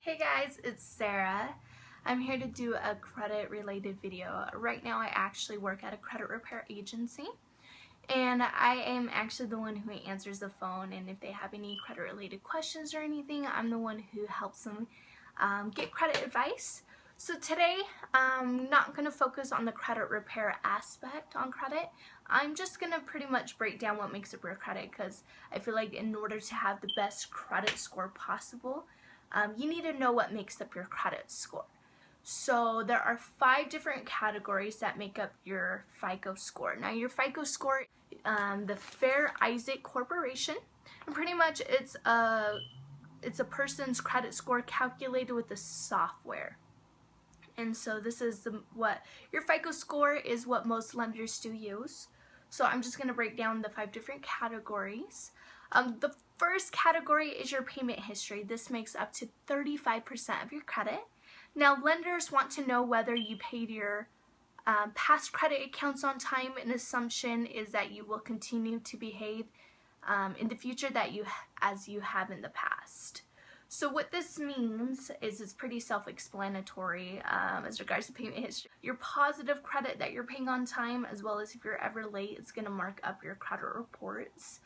Hey guys, it's Sarah. I'm here to do a credit related video. Right now I actually work at a credit repair agency and I am actually the one who answers the phone, and if they have any credit related questions or anything, I'm the one who helps them get credit advice. So today I'm not going to focus on the credit repair aspect on credit. I'm just going to pretty much break down what makes up your credit, because I feel like in order to have the best credit score possible, you need to know what makes up your credit score. So there are 5 different categories that make up your FICO score. Now your FICO score, the Fair Isaac Corporation, and pretty much it's a person's credit score calculated with the software. And so this is what your FICO score is, what most lenders do use. So I'm just going to break down the 5 different categories. The first category is your payment history. This makes up to 35% of your credit. Now lenders want to know whether you paid your past credit accounts on time. An assumption is that you will continue to behave in the future as you have in the past. So what this means is it's pretty self-explanatory as regards to payment history. Your positive credit that you're paying on time, as well as if you're ever late, it's going to mark up your credit reports.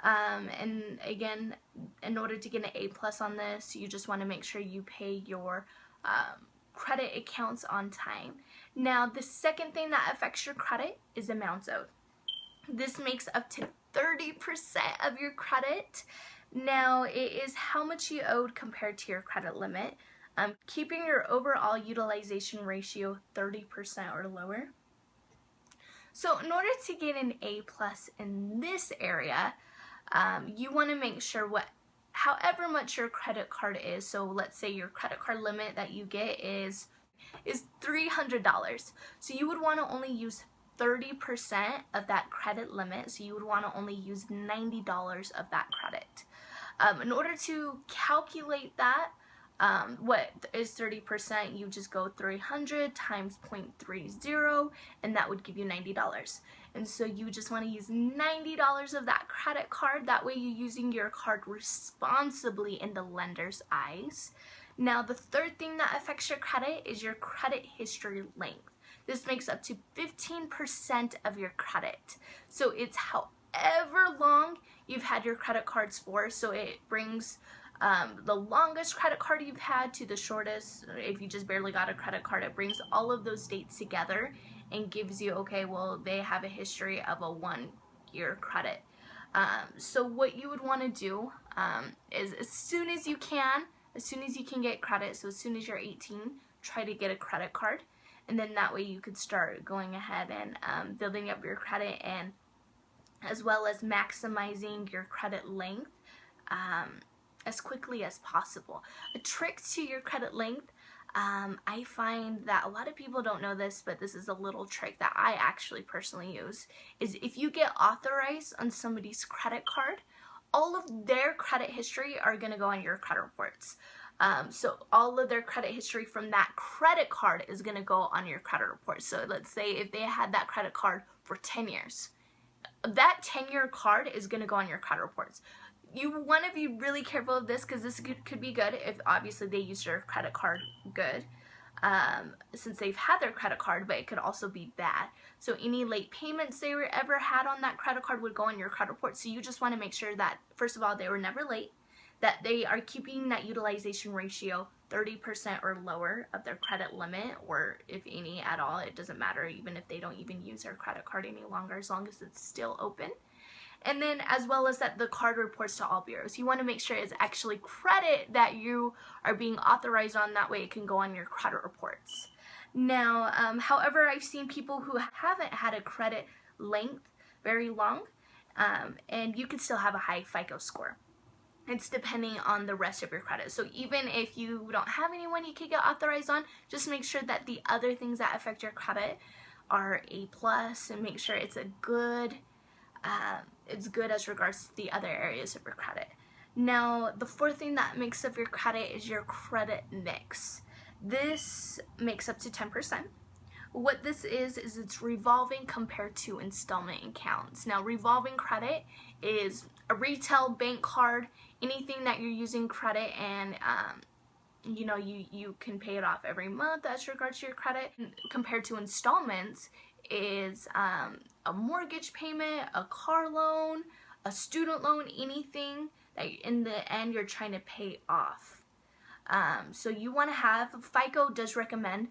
And again, in order to get an A+ on this, you just want to make sure you pay your credit accounts on time. Now, the second thing that affects your credit is amounts owed. This makes up to 30% of your credit. Now, it is how much you owed compared to your credit limit. Keeping your overall utilization ratio 30% or lower. So in order to get an A+ in this area, you want to make sure however much your credit card is. So let's say your credit card limit that you get is $300. So you would want to only use 30% of that credit limit. So you would want to only use $90 of that credit. In order to calculate that, what is 30%, you just go 300 times 0.30, and that would give you $90. And so you just want to use $90 of that credit card. That way you're using your card responsibly in the lender's eyes. Now the third thing that affects your credit is your credit history length. This makes up to 15% of your credit. So it's however long you've had your credit cards for. So it brings the longest credit card you've had to the shortest. If you just barely got a credit card, it brings all of those dates together and gives you, okay, well, they have a history of a 1-year credit. So what you would want to do is as soon as you can get credit, so as soon as you're 18, try to get a credit card. And then that way you could start going ahead and building up your credit, and as well as maximizing your credit length as quickly as possible. A trick to your credit length, I find that a lot of people don't know this, but this is a little trick that I actually personally use, is if you get authorized on somebody's credit card, all of their credit history are going to go on your credit reports. So all of their credit history from that credit card is going to go on your credit report. So let's say if they had that credit card for 10 years, that 10-year card is going to go on your credit reports. You want to be really careful of this, because this could be good if obviously they used your credit card good, since they've had their credit card, but it could also be bad. So any late payments they ever had on that credit card would go on your credit report. So you just want to make sure that, first of all, they were never late, that they are keeping that utilization ratio 30% or lower of their credit limit, or if any at all. It doesn't matter, even if they don't even use their credit card any longer, as long as it's still open. And then as well as that the card reports to all bureaus. You want to make sure it's actually credit that you are being authorized on. That way it can go on your credit reports. Now, however, I've seen people who haven't had a credit length very long, and you could still have a high FICO score. It's depending on the rest of your credit. So even if you don't have anyone you can get authorized on, just make sure that the other things that affect your credit are A+, and make sure it's good as regards to the other areas of your credit. Now, the fourth thing that makes up your credit is your credit mix. This makes up to 10%. What this is it's revolving compared to installment accounts. Now, revolving credit is a retail bank card, anything that you're using credit and you know, you can pay it off every month as regards to your credit. Compared to installments is a mortgage payment, a car loan, a student loan, anything that in the end you're trying to pay off. So you want to have, FICO does recommend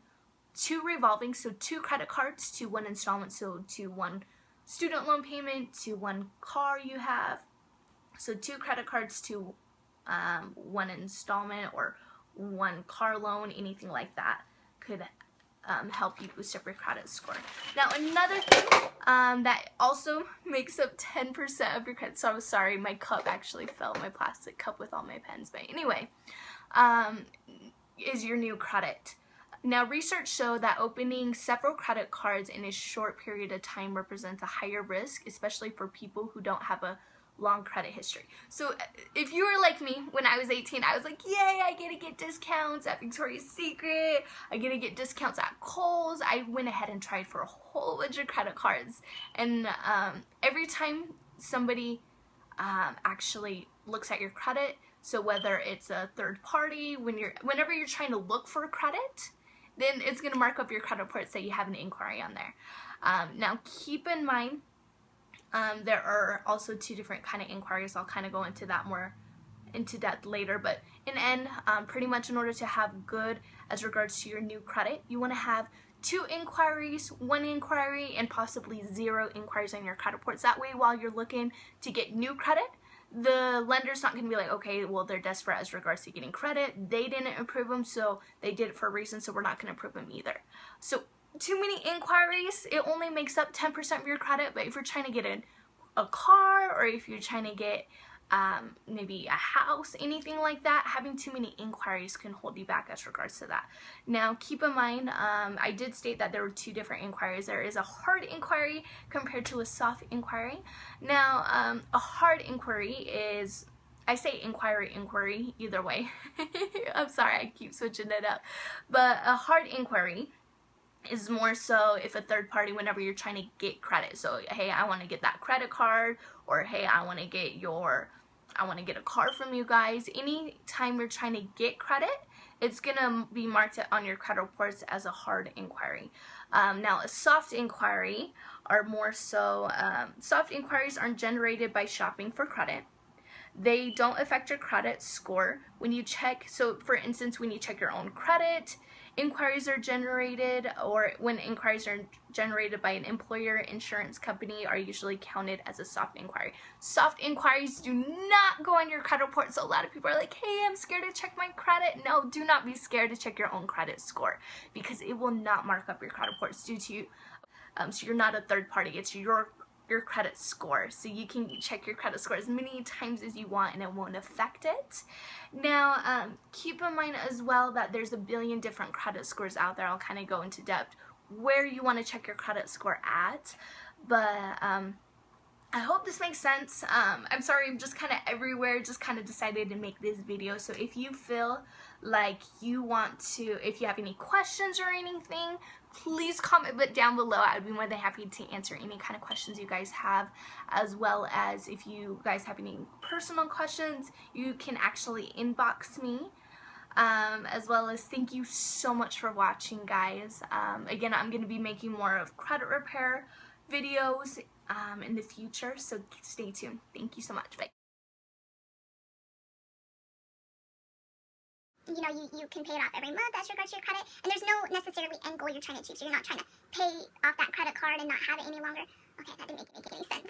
2 revolving, so 2 credit cards to 1 installment, so to 1 student loan payment to 1 car you have. So 2 credit cards to 1 installment or 1 car loan, anything like that could help you boost up your credit score. Now another thing that also makes up 10% of your credit, so I'm sorry, my cup actually fell, my plastic cup with all my pens, but anyway, is your new credit. Now research show that opening several credit cards in a short period of time represents a higher risk, especially for people who don't have a long credit history. So if you were like me when I was 18, I was like, yay, I get to get discounts at Victoria's Secret, I get to get discounts at Kohl's. I went ahead and tried for a whole bunch of credit cards, and every time somebody actually looks at your credit, so whether it's a third party, whenever you're trying to look for a credit, then it's going to mark up your credit report, say you have an inquiry on there. Now keep in mind, there are also 2 different kind of inquiries. I'll kind of go into that more into depth later, but in the end, pretty much in order to have good as regards to your new credit, you want to have 2 inquiries, 1 inquiry, and possibly 0 inquiries on your credit reports. That way, while you're looking to get new credit, the lender's not going to be like, okay, well, they're desperate as regards to getting credit. They didn't approve them, so they did it for a reason, so we're not going to approve them either. So too many inquiries, it only makes up 10% of your credit, but if you're trying to get a car, or if you're trying to get maybe a house, anything like that, having too many inquiries can hold you back as regards to that. Now keep in mind, I did state that there were 2 different inquiries. There is a hard inquiry compared to a soft inquiry. Now a hard inquiry is, I say inquiry either way. I'm sorry, I keep switching it up, but a hard inquiry is more so if a third party, whenever you're trying to get credit, so hey, I want to get that credit card, or hey, I want to get a car from you guys. Anytime you're trying to get credit, it's gonna be marked on your credit reports as a hard inquiry. Now a soft inquiry are more so, soft inquiries aren't generated by shopping for credit. They don't affect your credit score. When you check, so for instance, when you check your own credit, inquiries are generated, or when inquiries are generated by an employer, insurance company, are usually counted as a soft inquiry. Soft inquiries do not go on your credit report. So a lot of people are like, hey, I'm scared to check my credit. No, do not be scared to check your own credit score, because it will not mark up your credit reports due to, so you're not a third party, it's your credit score. So you can check your credit score as many times as you want and it won't affect it. Now keep in mind as well that there's a billion different credit scores out there. I'll kind of go into depth where you want to check your credit score at, but I hope this makes sense. I'm sorry, I'm just kind of everywhere, just kind of decided to make this video. So if you feel like you want to, if you have any questions or anything, please comment it down below. I would be more than happy to answer any kind of questions you guys have, as well as if you guys have any personal questions, you can actually inbox me. As well as thank you so much for watching, guys. Again, I'm going to be making more of credit repair videos in the future, so stay tuned. Thank you so much. Bye. You know, you can pay it off every month as regards to your credit, and there's no necessarily end goal you're trying to achieve, so you're not trying to pay off that credit card and not have it any longer. Okay, that didn't make any sense.